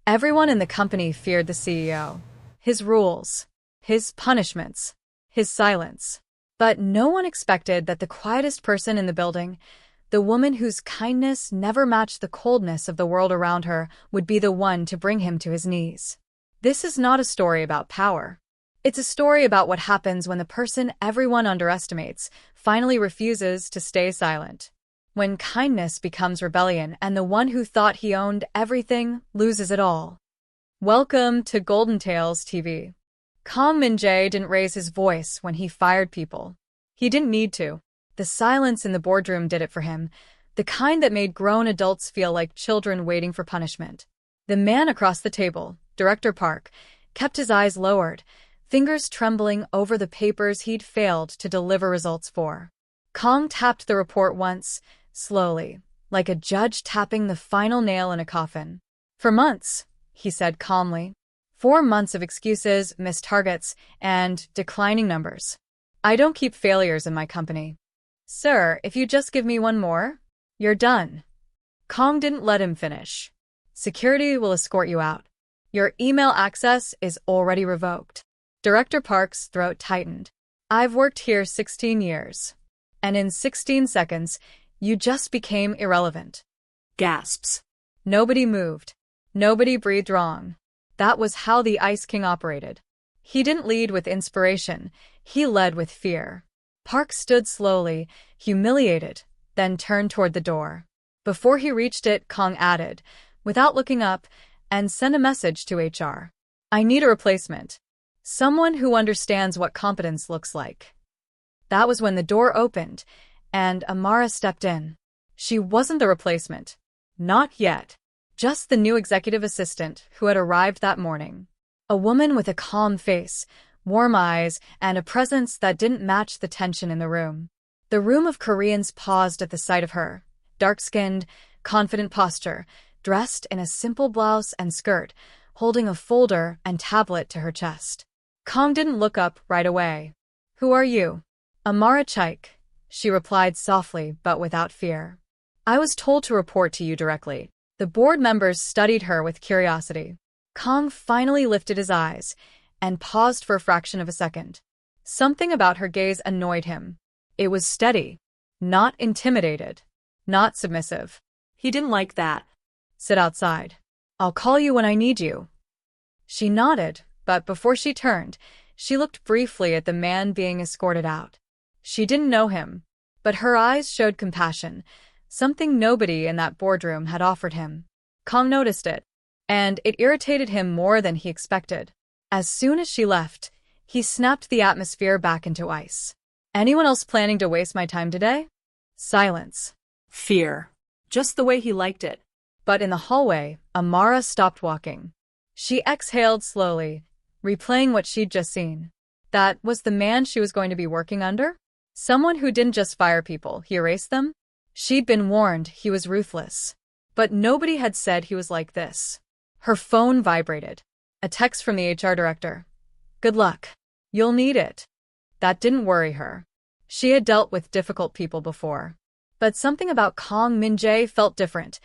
Everyone in the company feared the CEO. His rules, his punishments, his silence. But no one expected that the quietest person in the building, the woman whose kindness never matched the coldness of the world around her, would be the one to bring him to his knees. This is not a story about power. It's a story about what happens when the person everyone underestimates finally refuses to stay silent. When kindness becomes rebellion and the one who thought he owned everything loses it all. Welcome to Golden Tales TV. Kang Min-jae didn't raise his voice when he fired people. He didn't need to. The silence in the boardroom did it for him, the kind that made grown adults feel like children waiting for punishment. The man across the table, Director Park, kept his eyes lowered, fingers trembling over the papers he'd failed to deliver results for. Kang tapped the report once, slowly, like a judge tapping the final nail in a coffin. For months, he said calmly. 4 months of excuses, missed targets, and declining numbers. I don't keep failures in my company. Sir, if you just give me one more, you're done. Kang didn't let him finish. Security will escort you out. Your email access is already revoked. Director Park's throat tightened. I've worked here 16 years. And in 16 seconds, you just became irrelevant. Gasps. Nobody moved. Nobody breathed wrong. That was how the Ice King operated. He didn't lead with inspiration. He led with fear. Park stood slowly, humiliated, then turned toward the door. Before he reached it, Kang added, without looking up, and sent a message to HR. I need a replacement. Someone who understands what competence looks like. That was when the door opened, and Amara stepped in. She wasn't the replacement. Not yet. Just the new executive assistant who had arrived that morning. A woman with a calm face, warm eyes, and a presence that didn't match the tension in the room. The room of Koreans paused at the sight of her. Dark-skinned, confident posture, dressed in a simple blouse and skirt, holding a folder and tablet to her chest. Kang didn't look up right away. Who are you? Amara Chaik, she replied softly but without fear. I was told to report to you directly. The board members studied her with curiosity. Kang finally lifted his eyes and paused for a fraction of a second. Something about her gaze annoyed him. It was steady, not intimidated, not submissive. He didn't like that. Sit outside. I'll call you when I need you. She nodded, but before she turned, she looked briefly at the man being escorted out. She didn't know him, but her eyes showed compassion, something nobody in that boardroom had offered him. Kang noticed it, and it irritated him more than he expected. As soon as she left, he snapped the atmosphere back into ice. Anyone else planning to waste my time today? Silence. Fear. Just the way he liked it. But in the hallway, Amara stopped walking. She exhaled slowly, replaying what she'd just seen. That was the man she was going to be working under? Someone who didn't just fire people, he erased them? She'd been warned he was ruthless. But nobody had said he was like this. Her phone vibrated. A text from the HR director. Good luck. You'll need it. That didn't worry her. She had dealt with difficult people before. But something about Kang Min-jae felt different.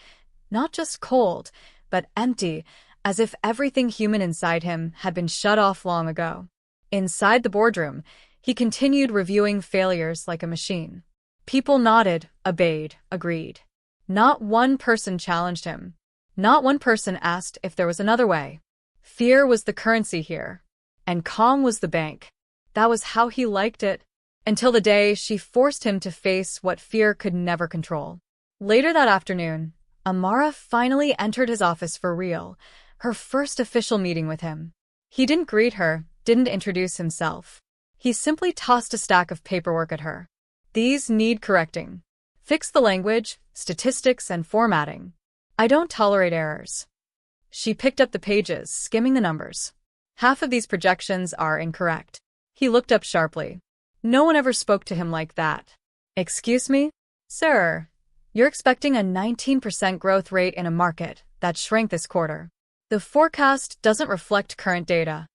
Not just cold, but empty, as if everything human inside him had been shut off long ago. Inside the boardroom, he continued reviewing failures like a machine. People nodded, obeyed, agreed. Not one person challenged him. Not one person asked if there was another way. Fear was the currency here, and Kang was the bank. That was how he liked it, until the day she forced him to face what fear could never control. Later that afternoon, Amara finally entered his office for real, her first official meeting with him. He didn't greet her, didn't introduce himself. He simply tossed a stack of paperwork at her. These need correcting. Fix the language, statistics, and formatting. I don't tolerate errors. She picked up the pages, skimming the numbers. Half of these projections are incorrect. He looked up sharply. No one ever spoke to him like that. Excuse me? Sir, you're expecting a 19% growth rate in a market that shrank this quarter. The forecast doesn't reflect current data.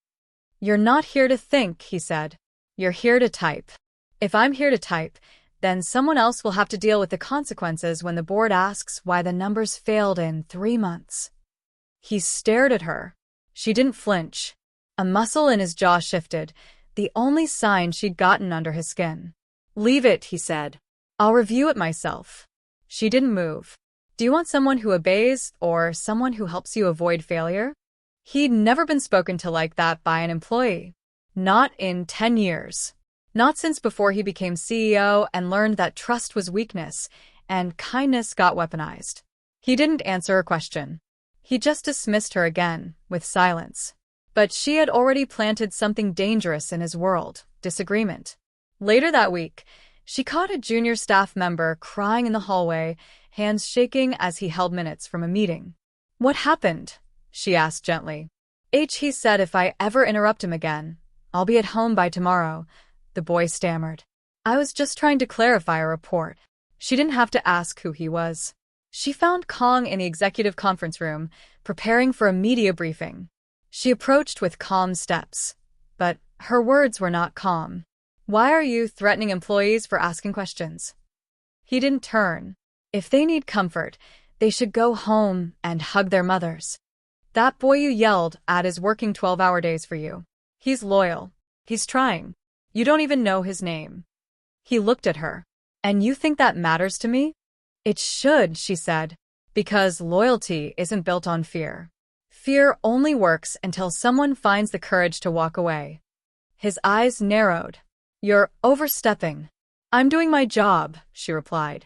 You're not here to think, he said. You're here to type. If I'm here to type, then someone else will have to deal with the consequences when the board asks why the numbers failed in 3 months. He stared at her. She didn't flinch. A muscle in his jaw shifted, the only sign she'd gotten under his skin. "Leave it," he said. "I'll review it myself." She didn't move. "Do you want someone who obeys, or someone who helps you avoid failure?" He'd never been spoken to like that by an employee. Not in 10 years. Not since before he became CEO and learned that trust was weakness and kindness got weaponized. He didn't answer her question. He just dismissed her again, with silence. But she had already planted something dangerous in his world: disagreement. Later that week, she caught a junior staff member crying in the hallway, hands shaking as he held minutes from a meeting. "What happened?" she asked gently. He said if I ever interrupt him again, I'll be at home by tomorrow," the boy stammered. "I was just trying to clarify a report." She didn't have to ask who he was. She found Kong in the executive conference room, preparing for a media briefing. She approached with calm steps. But her words were not calm. "Why are you threatening employees for asking questions?" He didn't turn. "If they need comfort, they should go home and hug their mothers. That boy you yelled at is working 12-hour days for you. He's loyal. He's trying. You don't even know his name." He looked at her. "And you think that matters to me?" "It should," she said, "because loyalty isn't built on fear. Fear only works until someone finds the courage to walk away." His eyes narrowed. "You're overstepping." "I'm doing my job," she replied.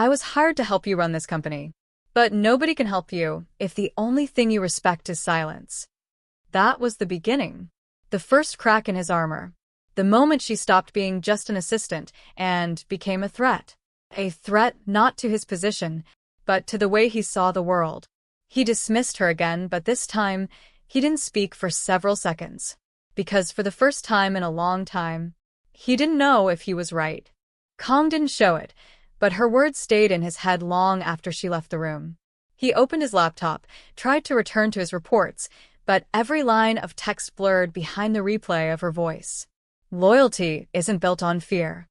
"I was hired to help you run this company. But nobody can help you if the only thing you respect is silence." That was the beginning. The first crack in his armor. The moment she stopped being just an assistant and became a threat. A threat not to his position, but to the way he saw the world. He dismissed her again, but this time, he didn't speak for several seconds. Because for the first time in a long time, he didn't know if he was right. Kong didn't show it, but her words stayed in his head long after she left the room. He opened his laptop, tried to return to his reports, but every line of text blurred behind the replay of her voice. Loyalty isn't built on fear.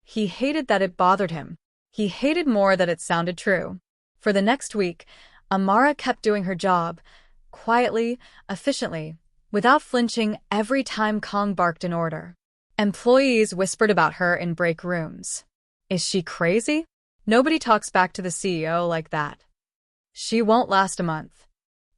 He hated that it bothered him. He hated more that it sounded true. For the next week, Amara kept doing her job, quietly, efficiently, without flinching every time Kong barked an order. Employees whispered about her in break rooms. Is she crazy? Nobody talks back to the CEO like that. She won't last a month.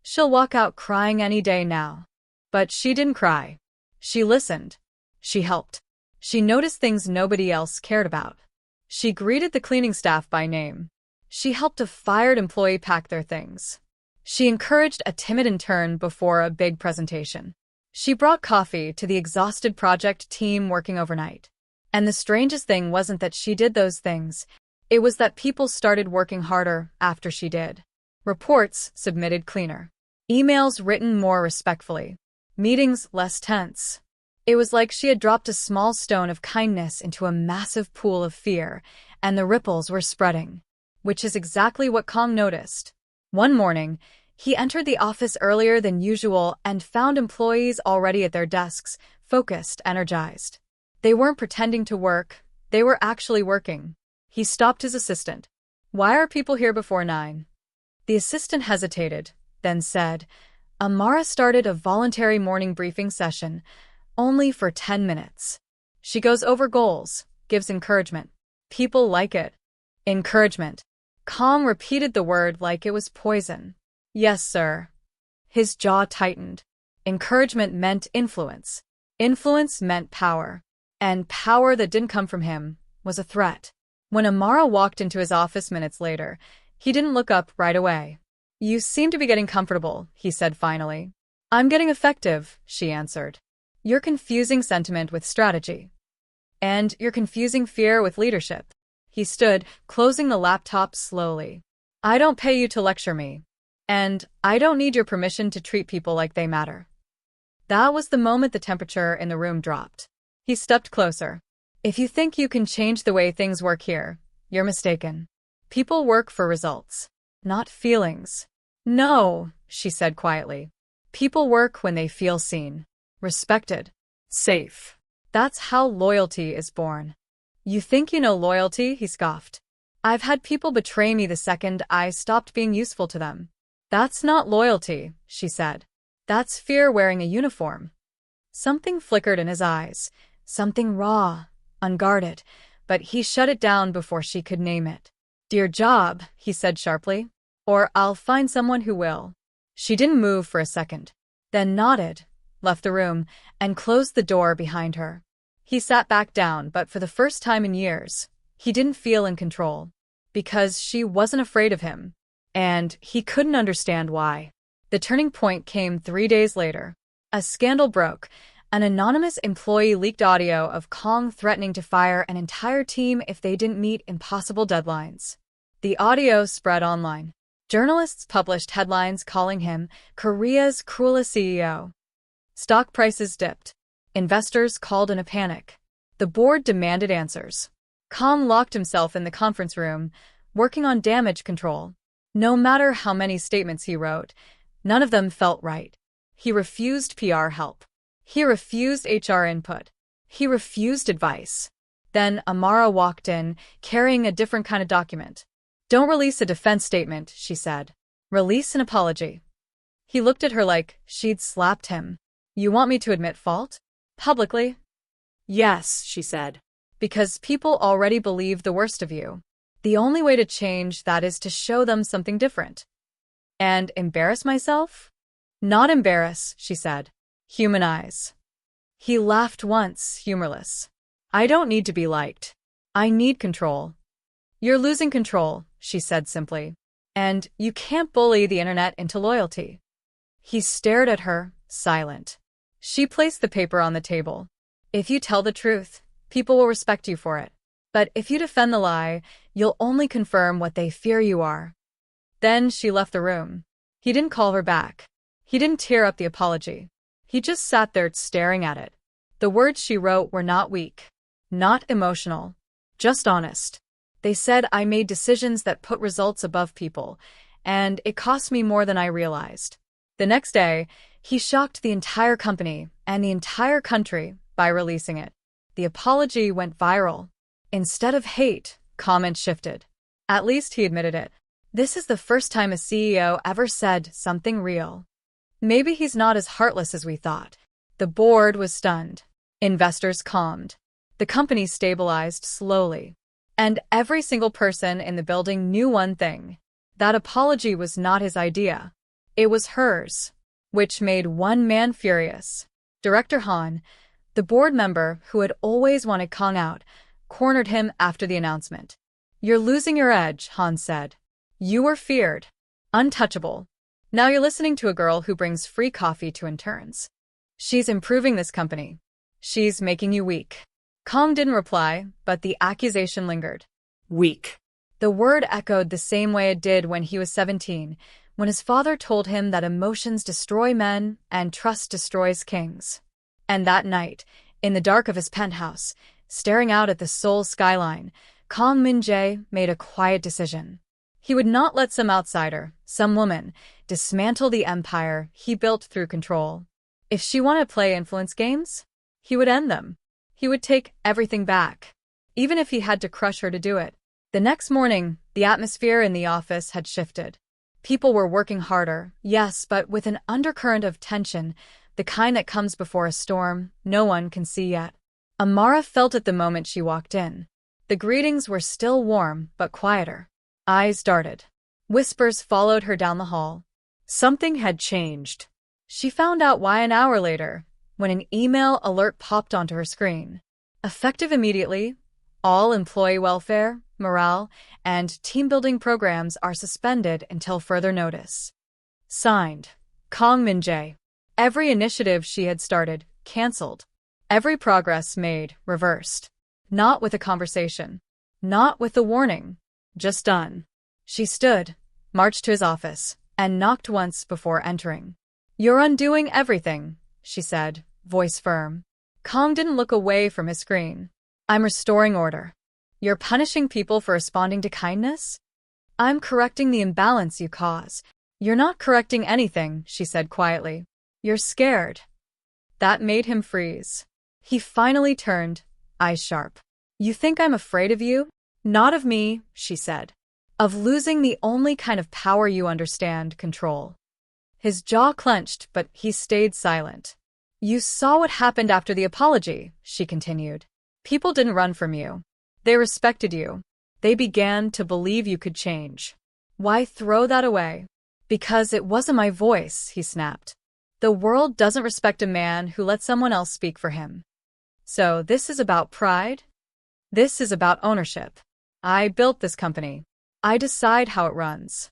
She'll walk out crying any day now. But she didn't cry. She listened. She helped. She noticed things nobody else cared about. She greeted the cleaning staff by name. She helped a fired employee pack their things. She encouraged a timid intern before a big presentation. She brought coffee to the exhausted project team working overnight. And the strangest thing wasn't that she did those things. It was that people started working harder after she did. Reports submitted cleaner. Emails written more respectfully. Meetings less tense. It was like she had dropped a small stone of kindness into a massive pool of fear, and the ripples were spreading. Which is exactly what Kong noticed. One morning, he entered the office earlier than usual and found employees already at their desks, focused, energized. They weren't pretending to work, they were actually working. He stopped his assistant. "Why are people here before 9?" The assistant hesitated, then said, "Amara started a voluntary morning briefing session, only for 10 minutes. She goes over goals, gives encouragement. People like it." Encouragement. Kong repeated the word like it was poison. "Yes, sir." His jaw tightened. Encouragement meant influence. Influence meant power. And power that didn't come from him was a threat. When Amara walked into his office minutes later, he didn't look up right away. "You seem to be getting comfortable," he said finally. "I'm getting effective," she answered. "You're confusing sentiment with strategy. And you're confusing fear with leadership." He stood, closing the laptop slowly. "I don't pay you to lecture me. And I don't need your permission to treat people like they matter." That was the moment the temperature in the room dropped. He stepped closer. "If you think you can change the way things work here, you're mistaken. People work for results, not feelings." "No," she said quietly. "People work when they feel seen, respected, safe. That's how loyalty is born." "You think you know loyalty?" he scoffed. "I've had people betray me the second I stopped being useful to them. That's not loyalty, she said. That's fear wearing a uniform. Something flickered in his eyes, something raw, unguarded, but he shut it down before she could name it. "Do your job," he said sharply, "or I'll find someone who will." She didn't move for a second, then nodded, left the room, and closed the door behind her. He sat back down, but for the first time in years, he didn't feel in control. Because she wasn't afraid of him. And he couldn't understand why. The turning point came 3 days later. A scandal broke. An anonymous employee leaked audio of Kong threatening to fire an entire team if they didn't meet impossible deadlines. The audio spread online. Journalists published headlines calling him Korea's cruelest CEO. Stock prices dipped. Investors called in a panic. The board demanded answers. Kong locked himself in the conference room, working on damage control. No matter how many statements he wrote, none of them felt right. He refused PR help. He refused HR input. He refused advice. Then Amara walked in, carrying a different kind of document. "Don't release a defense statement," she said. "Release an apology." He looked at her like she'd slapped him. "You want me to admit fault? Publicly?" Yes, she said. "Because people already believe the worst of you. The only way to change that is to show them something different." "And embarrass myself?" "Not embarrass," she said. "Humanize." He laughed once, humorless. "I don't need to be liked. I need control." "You're losing control," she said simply. "And you can't bully the internet into loyalty." He stared at her, silent. She placed the paper on the table. "If you tell the truth, people will respect you for it. But if you defend the lie, you'll only confirm what they fear you are." Then she left the room. He didn't call her back. He didn't tear up the apology. He just sat there staring at it. The words she wrote were not weak, not emotional, just honest. They said, "I made decisions that put results above people, and it cost me more than I realized." The next day, he shocked the entire company and the entire country by releasing it. The apology went viral. Instead of hate, comments shifted. At least he admitted it. This is the first time a CEO ever said something real. Maybe he's not as heartless as we thought. The board was stunned. Investors calmed. The company stabilized slowly. And every single person in the building knew one thing. That apology was not his idea. It was hers. Which made one man furious. Director Han, the board member who had always wanted Kong out, cornered him after the announcement. "You're losing your edge," Han said. "You were feared. Untouchable. Now you're listening to a girl who brings free coffee to interns. She's improving this company. She's making you weak." Kong didn't reply, but the accusation lingered. Weak. The word echoed the same way it did when he was 17, when his father told him that emotions destroy men and trust destroys kings. And that night, in the dark of his penthouse, staring out at the Seoul skyline, Kong Min-jae made a quiet decision. He would not let some outsider, some woman, dismantle the empire he built through control. If she wanted to play influence games, he would end them. He would take everything back, even if he had to crush her to do it. The next morning, the atmosphere in the office had shifted. People were working harder, yes, but with an undercurrent of tension, the kind that comes before a storm no one can see yet. Amara felt it the moment she walked in. The greetings were still warm, but quieter. Eyes darted. Whispers followed her down the hall. Something had changed. She found out why an hour later, when an email alert popped onto her screen. Effective immediately, all employee welfare, morale, and team-building programs are suspended until further notice. Signed, Kong Min-jae. Every initiative she had started, cancelled. Every progress made, reversed. Not with a conversation. Not with a warning. Just done. She stood, marched to his office, and knocked once before entering. "You're undoing everything," she said, voice firm. Kong didn't look away from his screen. "I'm restoring order." "You're punishing people for responding to kindness?" "I'm correcting the imbalance you cause." "You're not correcting anything," she said quietly. "You're scared." That made him freeze. He finally turned, eyes sharp. "You think I'm afraid of you?" "Not of me," she said. of losing the only kind of power you understand, control. His jaw clenched, but he stayed silent. You saw what happened after the apology, she continued. People didn't run from you. They respected you. They began to believe you could change. Why throw that away? Because it wasn't my voice, he snapped. The world doesn't respect a man who lets someone else speak for him. So this is about pride? This is about ownership. I built this company. I decide how it runs.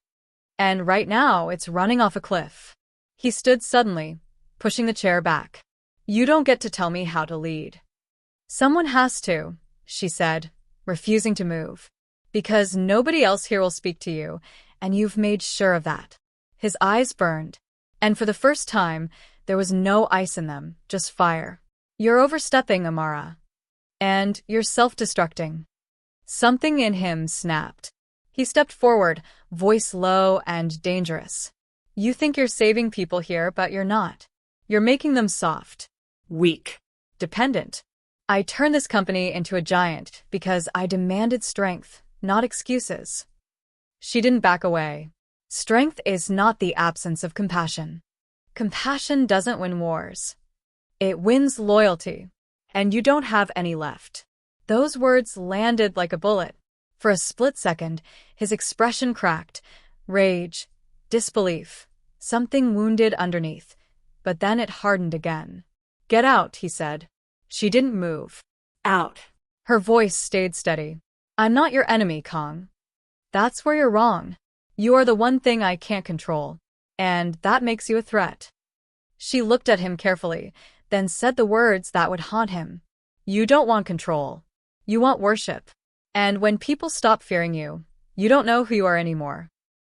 And right now, it's running off a cliff. He stood suddenly, pushing the chair back. You don't get to tell me how to lead. Someone has to, she said, refusing to move. Because nobody else here will speak to you, and you've made sure of that. His eyes burned, and for the first time, there was no ice in them, just fire. You're overstepping, Amara. And you're self-destructing. Something in him snapped. He stepped forward, voice low and dangerous. You think you're saving people here, but you're not. You're making them soft. Weak. Dependent. I turned this company into a giant because I demanded strength, not excuses. She didn't back away. Strength is not the absence of compassion. Compassion doesn't win wars. It wins loyalty. And you don't have any left. Those words landed like a bullet. For a split second, his expression cracked. Rage, disbelief, something wounded underneath. But then it hardened again. Get out, he said. She didn't move. Out. Her voice stayed steady. I'm not your enemy, Kong. That's where you're wrong. You are the one thing I can't control. And that makes you a threat. She looked at him carefully, then said the words that would haunt him. You don't want control. You want worship. And when people stop fearing you, you don't know who you are anymore.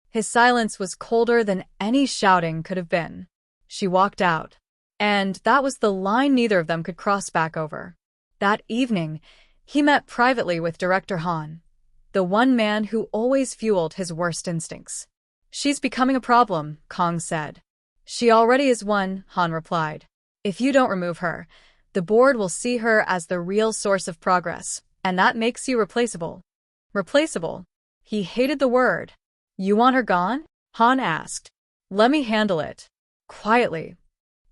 His silence was colder than any shouting could have been. She walked out. And that was the line neither of them could cross back over. That evening, he met privately with Director Han, the one man who always fueled his worst instincts. She's becoming a problem, Kong said. She already is one, Han replied. If you don't remove her, the board will see her as the real source of progress, and that makes you replaceable. Replaceable? He hated the word. You want her gone? Han asked. Let me handle it. Quietly.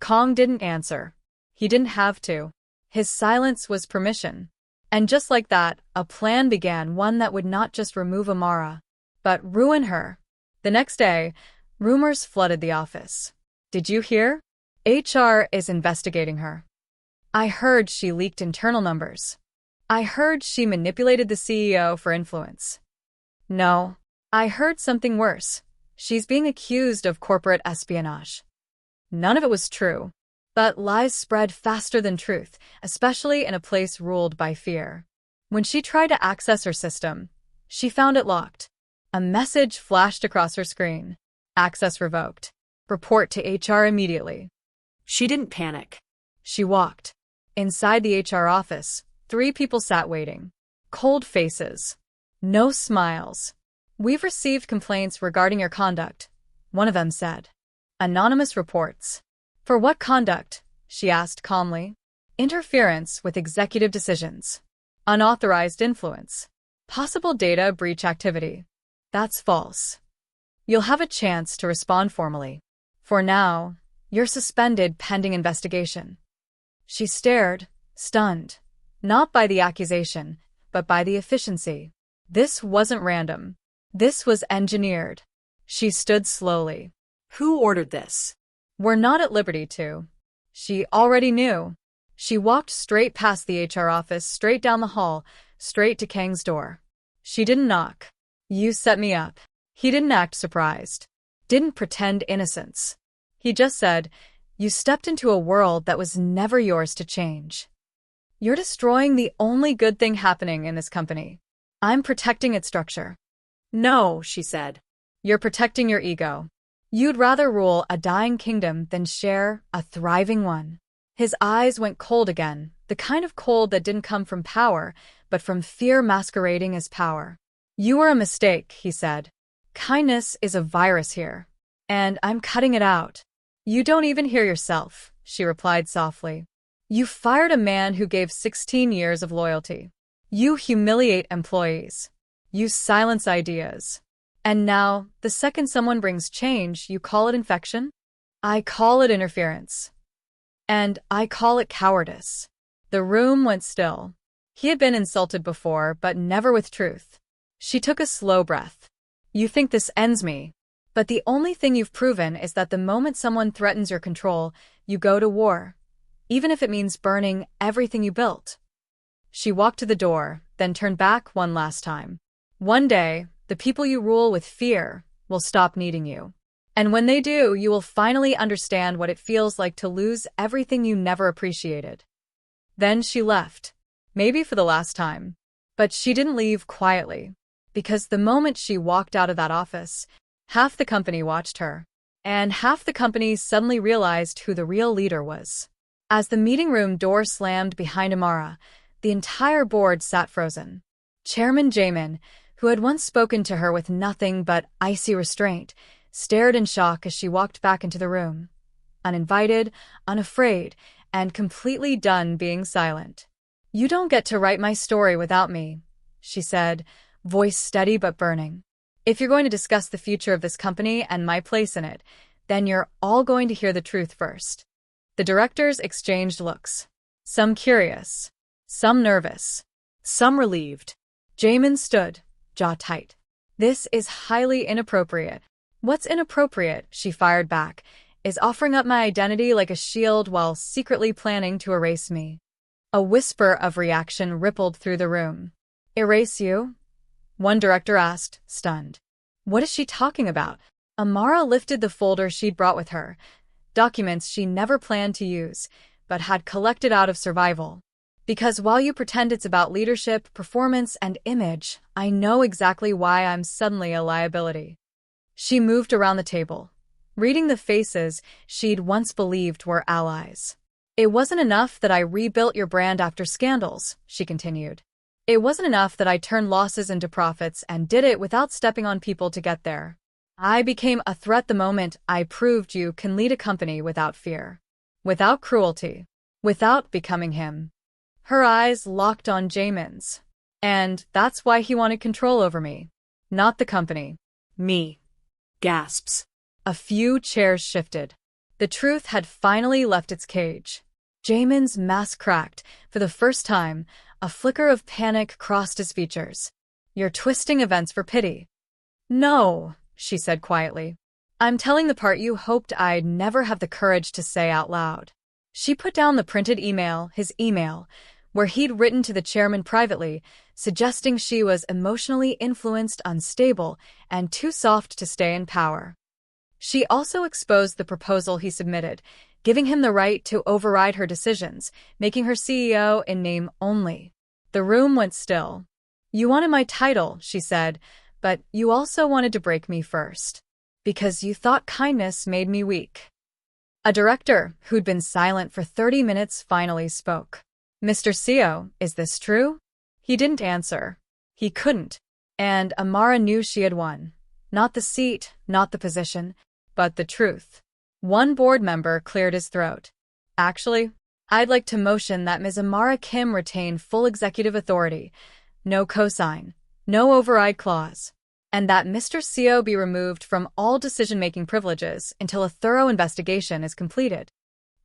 Kong didn't answer. He didn't have to. His silence was permission. And just like that, a plan began, one that would not just remove Amara, but ruin her. The next day, rumors flooded the office. Did you hear? HR is investigating her. I heard she leaked internal numbers. I heard she manipulated the CEO for influence. No, I heard something worse. She's being accused of corporate espionage. None of it was true. But lies spread faster than truth, especially in a place ruled by fear. When she tried to access her system, she found it locked. A message flashed across her screen. Access revoked. Report to HR immediately. She didn't panic. She walked. Inside the HR office, 3 people sat waiting. Cold faces. No smiles. We've received complaints regarding your conduct, one of them said. Anonymous reports. For what conduct? She asked calmly. Interference with executive decisions. Unauthorized influence. Possible data breach activity. That's false. You'll have a chance to respond formally. For now, you're suspended pending investigation. She stared, stunned. Not by the accusation, but by the efficiency. This wasn't random. This was engineered. She stood slowly. Who ordered this? We're not at liberty to. She already knew. She walked straight past the HR office, straight down the hall, straight to Kang's door. She didn't knock. You set me up. He didn't act surprised. Didn't pretend innocence. He just said, you stepped into a world that was never yours to change. You're destroying the only good thing happening in this company. I'm protecting its structure. No, she said. You're protecting your ego. You'd rather rule a dying kingdom than share a thriving one. His eyes went cold again, the kind of cold that didn't come from power, but from fear masquerading as power. You were a mistake, he said. Kindness is a virus here. And I'm cutting it out. You don't even hear yourself, she replied softly. You fired a man who gave 16 years of loyalty. You humiliate employees. You silence ideas. And now, the second someone brings change, you call it infection? I call it interference. And I call it cowardice. The room went still. He had been insulted before, but never with truth. She took a slow breath. You think this ends me. But the only thing you've proven is that the moment someone threatens your control, you go to war. Even if it means burning everything you built. She walked to the door, then turned back one last time. One day, the people you rule with fear will stop needing you. And when they do, you will finally understand what it feels like to lose everything you never appreciated. Then she left. Maybe for the last time. But she didn't leave quietly. Because the moment she walked out of that office, half the company watched her. And half the company suddenly realized who the real leader was. As the meeting room door slammed behind Amara, the entire board sat frozen. Chairman Jamin, who had once spoken to her with nothing but icy restraint, stared in shock as she walked back into the room. Uninvited, unafraid, and completely done being silent. You don't get to write my story without me, she said, voice steady but burning. If you're going to discuss the future of this company and my place in it, then you're all going to hear the truth first. The directors exchanged looks. Some curious. Some nervous. Some relieved. Jamin stood, jaw tight. This is highly inappropriate. What's inappropriate, she fired back, is offering up my identity like a shield while secretly planning to erase me. A whisper of reaction rippled through the room. Erase you? One director asked, stunned. What is she talking about? Amara lifted the folder she'd brought with her, documents she never planned to use, but had collected out of survival. Because while you pretend it's about leadership, performance, and image, I know exactly why I'm suddenly a liability. She moved around the table, reading the faces she'd once believed were allies. It wasn't enough that I rebuilt your brand after scandals, she continued. It wasn't enough that I turned losses into profits and did it without stepping on people to get there. I became a threat the moment I proved you can lead a company without fear, without cruelty, without becoming him. Her eyes locked on Jamin's. And that's why he wanted control over me. Not the company. Me. Gasps. A few chairs shifted. The truth had finally left its cage. Jamin's mask cracked. For the first time, a flicker of panic crossed his features. You're twisting events for pity. No, she said quietly. I'm telling the part you hoped I'd never have the courage to say out loud. She put down the printed email, his email, where he'd written to the chairman privately, suggesting she was emotionally influenced, unstable, and too soft to stay in power. She also exposed the proposal he submitted, giving him the right to override her decisions, making her CEO in name only. The room went still. You wanted my title, she said, but you also wanted to break me first. Because you thought kindness made me weak. A director, who'd been silent for 30 minutes, finally spoke. Mr. CEO, is this true? He didn't answer. He couldn't. And Amara knew she had won. Not the seat, not the position, but the truth. One board member cleared his throat. Actually, I'd like to motion that Ms. Amara Kim retain full executive authority. No cosign. No override clause. And that Mr. CEO be removed from all decision-making privileges until a thorough investigation is completed.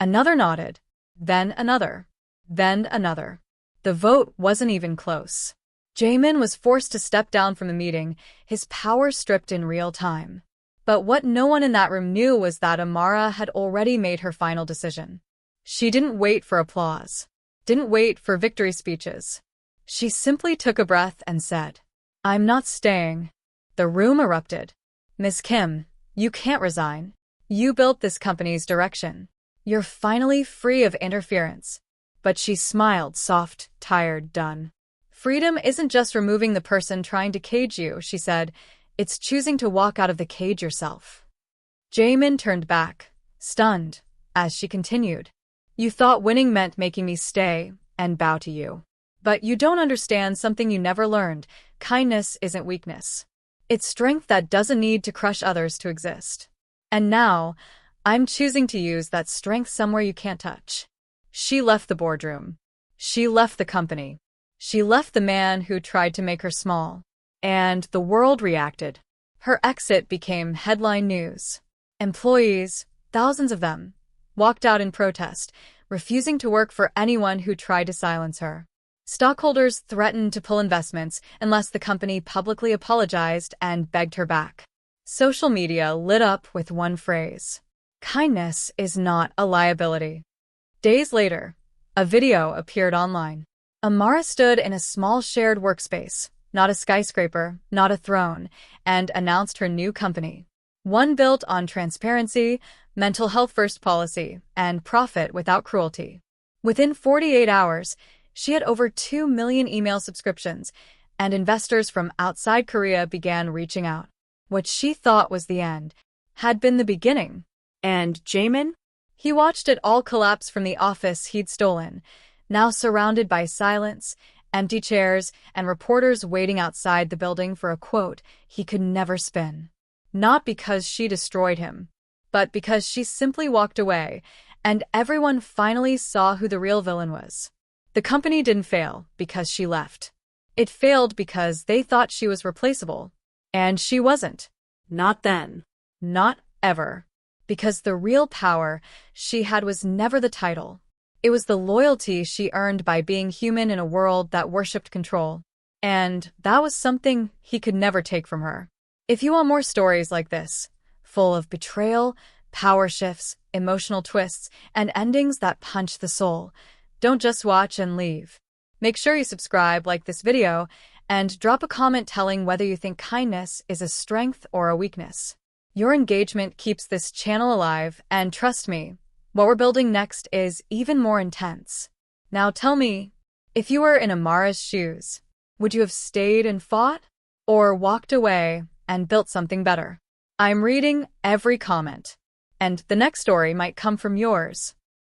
Another nodded. Then another. Then another. The vote wasn't even close. Jamin was forced to step down from the meeting, his power stripped in real time. But what no one in that room knew was that Amara had already made her final decision. She didn't wait for applause. Didn't wait for victory speeches. She simply took a breath and said, I'm not staying. The room erupted. Ms. Kim, you can't resign. You built this company's direction. You're finally free of interference. But she smiled, soft, tired, done. Freedom isn't just removing the person trying to cage you, she said. It's choosing to walk out of the cage yourself. Jamin turned back, stunned, as she continued. You thought winning meant making me stay and bow to you. But you don't understand something you never learned. Kindness isn't weakness. It's strength that doesn't need to crush others to exist. And now, I'm choosing to use that strength somewhere you can't touch. She left the boardroom. She left the company. She left the man who tried to make her small. And the world reacted. Her exit became headline news. Employees, thousands of them, walked out in protest, refusing to work for anyone who tried to silence her. Stockholders threatened to pull investments unless the company publicly apologized and begged her back. Social media lit up with one phrase: kindness is not a liability. Days later, a video appeared online. Amara stood in a small shared workspace, not a skyscraper, not a throne, and announced her new company. One built on transparency, mental health first policy, and profit without cruelty. Within 48 hours, she had over 2 million email subscriptions, and investors from outside Korea began reaching out. What she thought was the end had been the beginning. And Jamin? He watched it all collapse from the office he'd stolen, now surrounded by silence, empty chairs, and reporters waiting outside the building for a quote he could never spin. Not because she destroyed him, but because she simply walked away, and everyone finally saw who the real villain was. The company didn't fail because she left. It failed because they thought she was replaceable. And she wasn't. Not then. Not ever. Because the real power she had was never the title. It was the loyalty she earned by being human in a world that worshipped control. And that was something he could never take from her. If you want more stories like this, full of betrayal, power shifts, emotional twists, and endings that punch the soul, don't just watch and leave. Make sure you subscribe, like this video, and drop a comment telling whether you think kindness is a strength or a weakness. Your engagement keeps this channel alive, and trust me, what we're building next is even more intense. Now tell me, if you were in Amara's shoes, would you have stayed and fought? Or walked away and built something better? I'm reading every comment, and the next story might come from yours.